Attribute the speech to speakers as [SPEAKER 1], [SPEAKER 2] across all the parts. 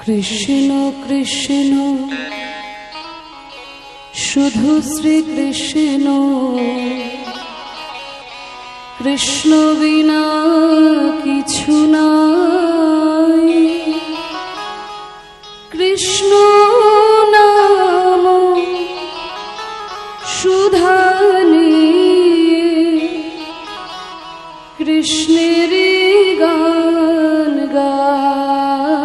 [SPEAKER 1] কৃষ্ণ কৃষ্ণ শুধু শ্রীকৃষ্ণ, কৃষ্ণ বিনা কিছু নাই। কৃষ্ণ নাম সুধা নিয়ে কৃষ্ণের গান গায়,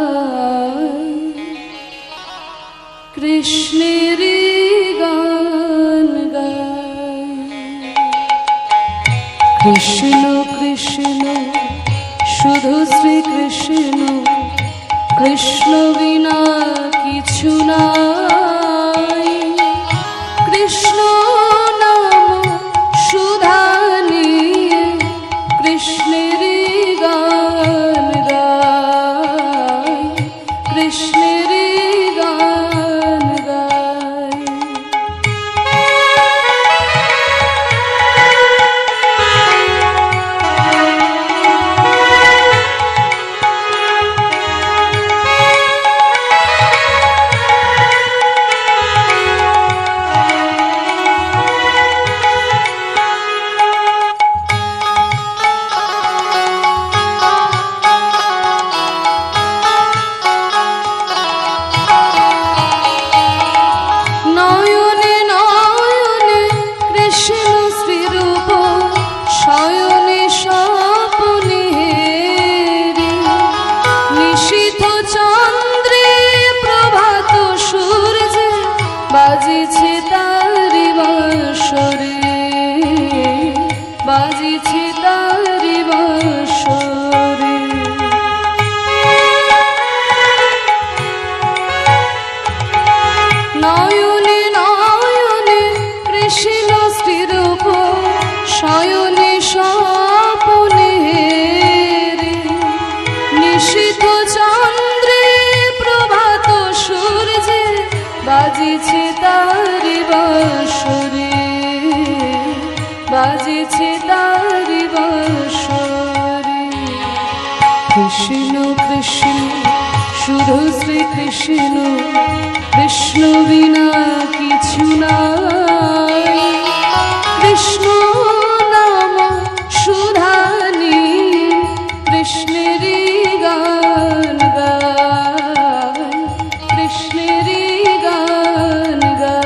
[SPEAKER 1] কৃষ্ণের গান গায়। কৃষ্ণ কৃষ্ণ শুধু শ্রীকৃষ্ণ, কৃষ্ণ বিনা কিছু নাই। কৃষ্ণ নাম সুধা নিয়ে কৃষ্ণের গান গায়, কৃষ্ণের গান গায়। বাজিছে তারি বাঁশরে, বাজিছে তারি বাঁশরে। নয়নে নয়নে কৃষ্ণ শ্রীরূপ, শয়নে স্বপনে রে। নিশীথ চন্দ্রে প্রভাত সূর্যে বাজিছে তারি বাঁশরে, বাজিছে তারি বাঁশরে। কৃষ্ণ কৃষ্ণ শুধু শ্রীকৃষ্ণ, কৃষ্ণ বিনা কিছু নাই। কৃষ্ণ নাম সুধা নিয়ে কৃষ্ণের গান গায়, কৃষ্ণের গান গায়।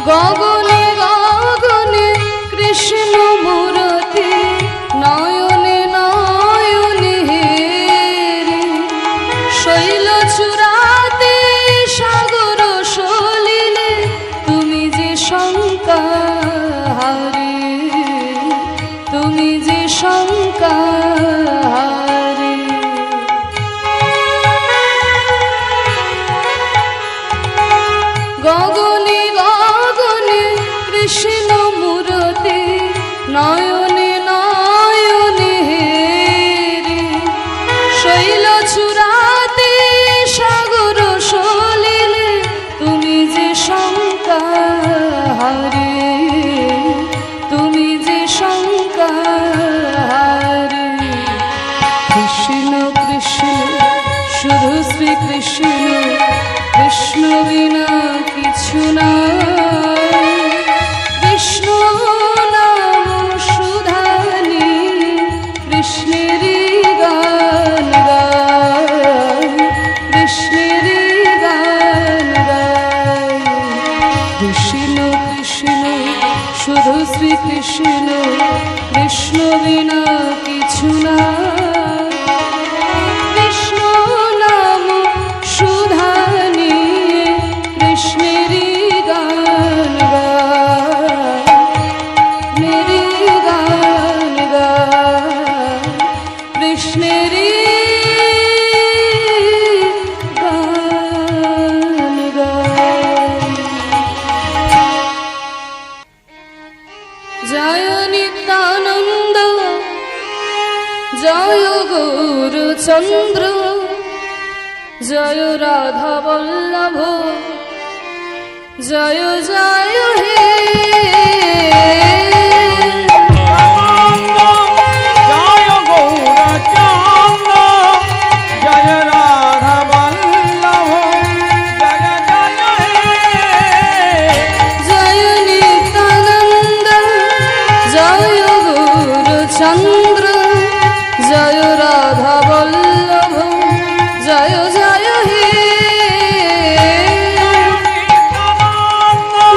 [SPEAKER 1] গগনে গগনে কৃষ্ণ মূরতি, নয়নে নয়নে হেরে। শৈল চূড়াতে সাগর সলিলে তুমি যে শঙ্কা হারে, তুমি যে শঙ্কা হারে। গগনে কৃষ্ণ মূরতি, নয়নে নয়নে হেরে। শৈল চূড়াতে সাগর সলিলে তুমি যে শঙ্কা হারে, তুমি যে শঙ্কা হারে। কৃষ্ণ কৃষ্ণ শুধু শ্রীকৃষ্ণ, কৃষ্ণ বিনা কিছু নাই। কৃষ্ণ নাম সুধা নিয়ে কৃষ্ণের গান গায়, কৃষ্ণের গান গায়। কৃষ্ণ কৃষ্ণ শুধু শ্রীকৃষ্ণ, কৃষ্ণ বিনা কিছু নাই। কৃষ্ণ নাম সুধা নিয়ে কৃষ্ণের গান গায়। চন্দ্র জয় রাধা বল্লভ জয় জয় হে চন্দ্র জয় রাধা বল্লভ জয় জয় হে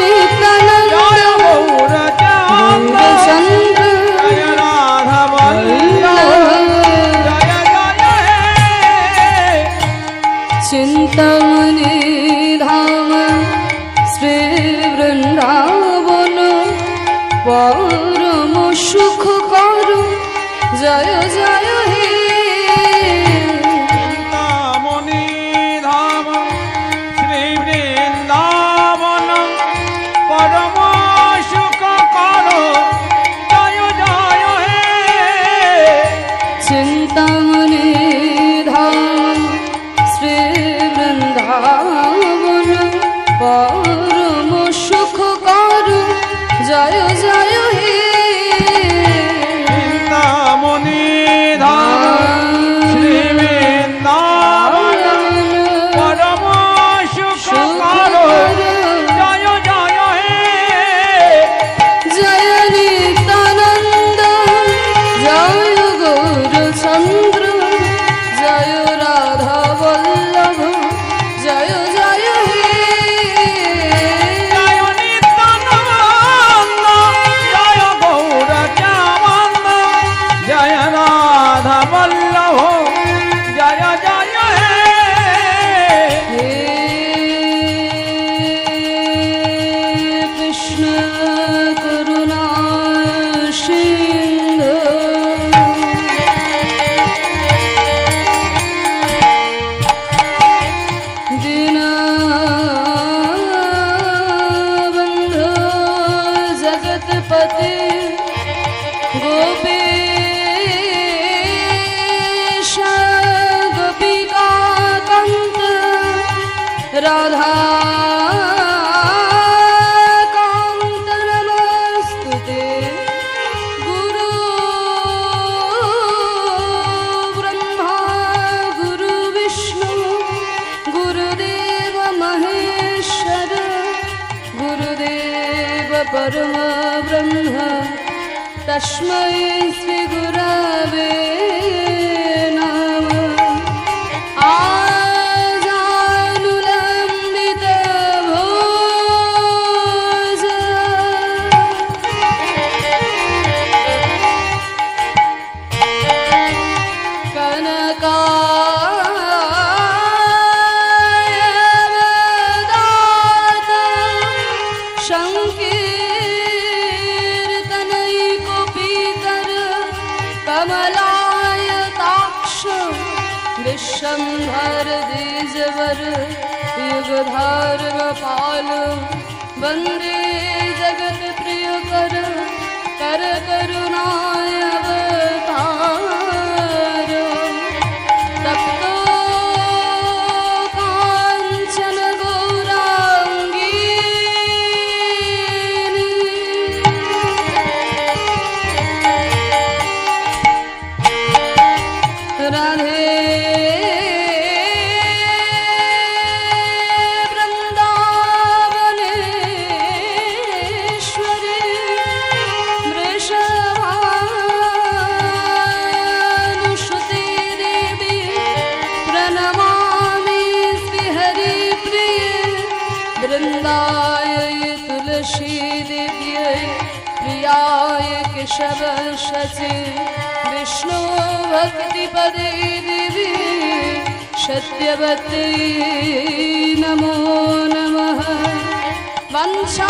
[SPEAKER 1] নিত্যানন্দ চন্দ্র জয় রাধা বল্লভ চিন্তামণি ধাম শ্রী বৃন্দাবন পরম সুখ করু জয় জয় হে
[SPEAKER 2] চিন্তামণি ধাম শ্রী বৃন্দাবন পরম সুখ করো জয় জয় হে
[SPEAKER 1] চিন্তামণি ধাম শ্রী বৃন্দাবন পরম সুখ করু জয় জয় হে
[SPEAKER 2] চিন্তামণি ধাম শ্রী বৃন্দাবন পরম সুখ করো জয় জয় হে
[SPEAKER 1] জয় নিত্যানন্দ জয় গৌরচন্দ্র জয় রাধা বল্লভ জয় জয় হে
[SPEAKER 2] জয় নিত্যানন্দ জয় গৌরচানন্দ জয় রাধা বল্লভ জয় জয় হে
[SPEAKER 1] হে কৃষ্ণ করুণা সিন্ধু দীনবন্ধু জগৎপতি গোপীশ গোপিকাকান্ত রাধা কান্ত নমস্তুতে গুরু ব্রহ্মা গুরু বিষ্ণু গুরুদেব মহেশ্বর গুরুদেব পরম ব্রহ্ম তস্मै শ্রী গুরবে নমঃ আজানুলম্বিত ভুজ কনকায়বদাত সংকীর্তনৈকপিতর कमलायताक्ष विश्वम्भर द्विजवर युगधर गोपाल वन्दे जगत प्रियकर कर करुणाय अवतार तप्तो काञ्चन गौराङ्गी राधे वृन्दावनेश्वरी वृषभानुसुते देवी प्रणमामि श्रीहरिप्रिये वृन्दाय तुलसी देव्यै प्रियाय केशवशचे विष्णु भक्तिपदे देवी सत्यवती नमो नमः वंशाकल्पतरु